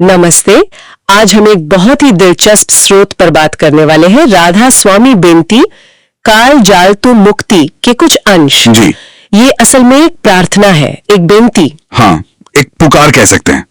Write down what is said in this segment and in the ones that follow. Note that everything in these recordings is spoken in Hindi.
नमस्ते। आज हम एक बहुत ही दिलचस्प स्रोत पर बात करने वाले हैं। राधा स्वामी बेनती काल जाल तो मुक्ति के कुछ अंश। जी। ये असल में एक प्रार्थना है, एक बेनती। हाँ, एक पुकार कह सकते हैं।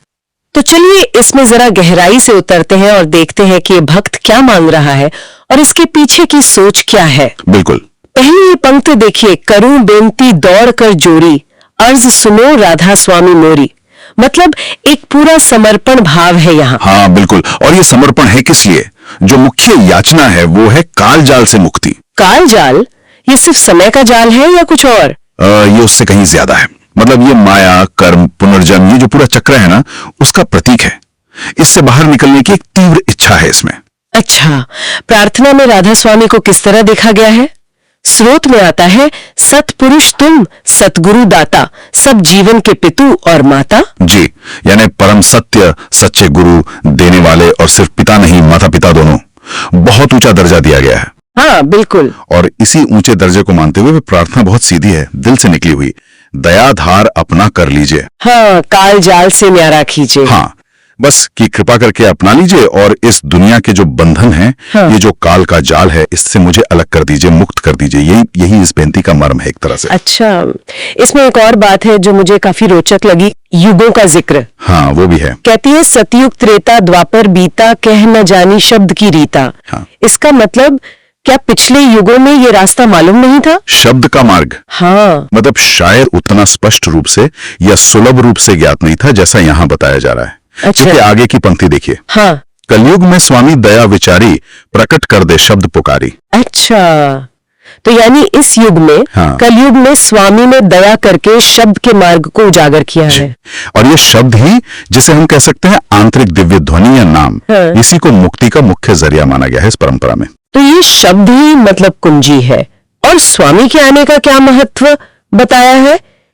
तो चलिए इसमें जरा गहराई से उतरते हैं और देखते हैं कि ये भक्त क्या मांग रहा है और इसके पीछे की सोच क्या है। बिल्कुल। पहली ये पंक्ति देखिए, करूं बेनती दौड़ कर जोड़ी, अर्ज सुनो राधा स्वामी मोरी। मतलब एक पूरा समर्पण भाव है यहाँ। हाँ बिल्कुल। और ये समर्पण है किस लिए? जो मुख्य याचना है वो है काल जाल से मुक्ति। काल जाल ये सिर्फ समय का जाल है या कुछ और? ये उससे कहीं ज्यादा है। मतलब ये माया, कर्म, पुनर्जन्म, ये जो पूरा चक्र है ना, उसका प्रतीक है। इससे बाहर निकलने की एक तीव्र इच्छा है इसमें। अच्छा, प्रार्थना में राधा स्वामी को किस तरह देखा गया है? स्रोत में आता है, सतपुरुष तुम सतगुरु दाता, सब जीवन के पितु और माता। जी, यानी परम सत्य, सच्चे गुरु देने वाले, और सिर्फ पिता नहीं, माता पिता दोनों। बहुत ऊंचा दर्जा दिया गया है। हाँ बिल्कुल। और इसी ऊंचे दर्जे को मानते हुए प्रार्थना बहुत सीधी है, दिल से निकली हुई। दयाधार अपना कर लीजिए। हाँ, काल जाल से न्यारा खींचे। हाँ, बस कि कृपा करके अपना लीजिए और इस दुनिया के जो बंधन हैं, हाँ। ये जो काल का जाल है, इससे मुझे अलग कर दीजिए, मुक्त कर दीजिए। यही इस बेनती का मर्म है एक तरह से। अच्छा, इसमें एक और बात है जो मुझे काफी रोचक लगी, युगों का जिक्र। हाँ, वो भी है। कहती है, सतयुग त्रेता द्वापर बीता, कह न जानी शब्द की रीता। हाँ। इसका मतलब क्या पिछले युगों में ये रास्ता मालूम नहीं था? शब्द का मार्ग। हाँ। मतलब शायद उतना स्पष्ट रूप से या सुलभ रूप से ज्ञात नहीं था जैसा यहाँ बताया जा रहा है। अच्छा। क्योंकि आगे की पंक्ति देखिए। हाँ। कलयुग में स्वामी दया विचारी, प्रकट कर दे शब्द पुकारी। अच्छा, तो यानी इस युग में, हाँ। कलयुग में स्वामी ने दया करके शब्द के मार्ग को उजागर किया है। और ये शब्द ही, जिसे हम कह सकते हैं आंतरिक दिव्य ध्वनि या नाम, हाँ। इसी को मुक्ति का मुख्य जरिया माना गया है इस परंपरा में। तो ये शब्द ही मतलब कुंजी है। और स्वामी के आने का क्या महत्व बताया है?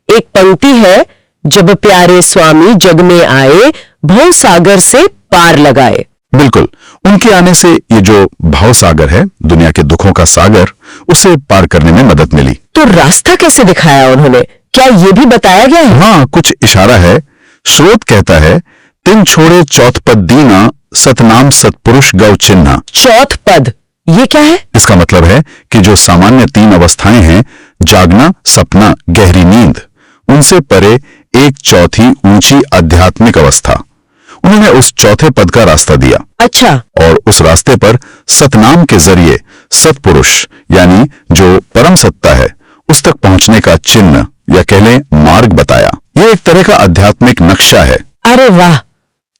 एक पंक्ति है, जब प्यारे स्वामी जग में आए, भव सागर से पार लगाए। बिल्कुल, उनके आने से ये जो भाव सागर है, दुनिया के दुखों का सागर, उसे पार करने में मदद मिली। तो रास्ता कैसे दिखाया उन्होंने? क्या ये भी बताया गया है? हाँ, कुछ इशारा है। स्रोत कहता है, तिन छोड़े चौथ पद दीना, सतनाम सतपुरुष गौ चिन्हा। चौथ पद ये क्या है? इसका मतलब है कि जो सामान्य 3 अवस्थाएं हैं, जागना, सपना, गहरी नींद, उनसे परे एक चौथी ऊंची आध्यात्मिक अवस्था। उन्होंने उस चौथे पद का रास्ता दिया। अच्छा। और उस रास्ते पर सतनाम के जरिए सतपुरुष यानी जो परम सत्ता है, उस तक पहुंचने का चिन्ह या कह लें मार्ग बताया। ये एक तरह का आध्यात्मिक नक्शा है। अरे वाह,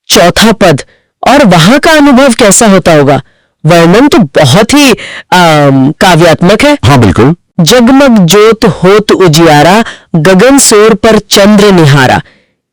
चौथा पद। और वहां का अनुभव कैसा होता होगा? वर्णन तो बहुत ही काव्यात्मक है। हाँ बिल्कुल। जगमग ज्योत होत उजियारा, गगन सोर पर चंद्र निहारा,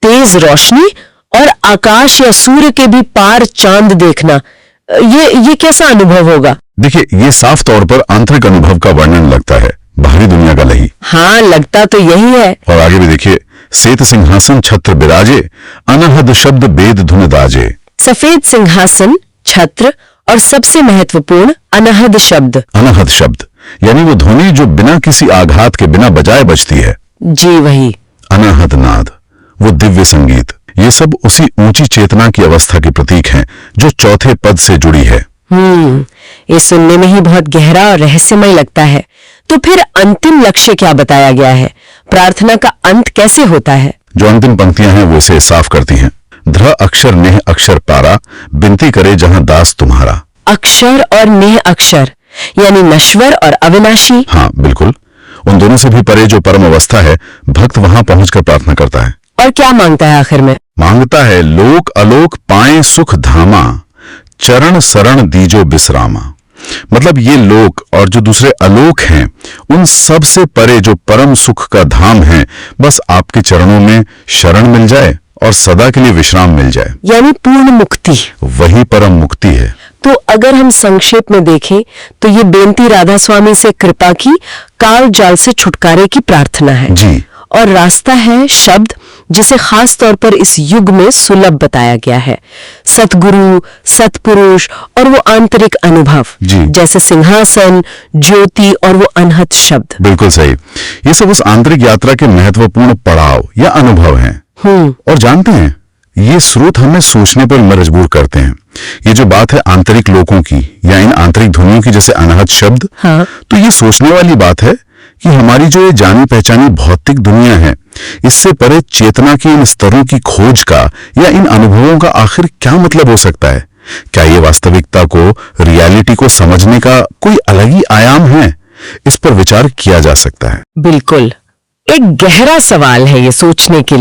तेज रोशनी और आकाश या सूर्य के भी पार चांद देखना। ये कैसा अनुभव होगा? देखिए, ये साफ तौर पर आंतरिक अनुभव का वर्णन लगता है, बाहरी दुनिया का नहीं। हाँ, लगता तो यही है। और आगे भी देखिए, श्वेत सिंहासन छत्र बिराजे, अनहद शब्द वेद धुन दाजे। सफेद सिंहासन, छत्र और सबसे महत्वपूर्ण अनहद शब्द। अनहद शब्द यानी वो ध्वनि जो बिना किसी आघात के, बिना बजाए बजती है। जी वही। अनहद नाद, वो दिव्य संगीत, ये सब उसी ऊंची चेतना की अवस्था के प्रतीक हैं जो चौथे पद से जुड़ी है। ये सुनने में ही बहुत गहरा और रहस्यमय लगता है। तो फिर अंतिम लक्ष्य क्या बताया गया है? प्रार्थना का अंत कैसे होता है? जो अंतिम पंक्तियां हैं वो इसे साफ करती हैं। ध्र अक्षर नेह अक्षर पारा, बिनती करे जहां दास तुम्हारा। अक्षर और नेह अक्षर यानी नश्वर और अविनाशी। हाँ बिल्कुल, उन दोनों से भी परे जो परम अवस्था है, भक्त वहां पहुंचकर प्रार्थना करता है। और क्या मांगता है आखिर में? मांगता है, लोक अलोक पाए सुख धामा, चरण शरण दीजो विश्रामा। मतलब ये लोक और जो दूसरे अलोक हैं, उन सब से परे जो परम सुख का धाम है, बस आपके चरणों में शरण मिल जाए और सदा के लिए विश्राम मिल जाए। यानी पूर्ण मुक्ति। वही परम मुक्ति है। तो अगर हम संक्षेप में देखें तो ये बेनती राधा स्वामी से कृपा की, काल जाल से छुटकारे की प्रार्थना है। जी। और रास्ता है शब्द, जिसे खास तौर पर इस युग में सुलभ बताया गया है। सतगुरु, सतपुरुष और वो आंतरिक अनुभव, जैसे सिंहासन, ज्योति और वो अनहद शब्द। बिल्कुल सही। ये सब उस आंतरिक यात्रा के महत्वपूर्ण पड़ाव या अनुभव हैं। और जानते हैं, ये स्रोत हमें सोचने पर मजबूर करते हैं। ये जो बात है आंतरिक लोकों की या इन आंतरिक ध्वनियों की, जैसे अनाहत शब्द, हाँ। तो ये सोचने वाली बात है कि हमारी जो ये जानी पहचानी भौतिक दुनिया है, इससे परे चेतना के इन स्तरों की खोज का या इन अनुभवों का आखिर क्या मतलब हो सकता है? क्या ये वास्तविकता को, रियलिटी को समझने का कोई अलग ही आयाम है? इस पर विचार किया जा सकता है। बिल्कुल, एक गहरा सवाल है ये सोचने के लिए।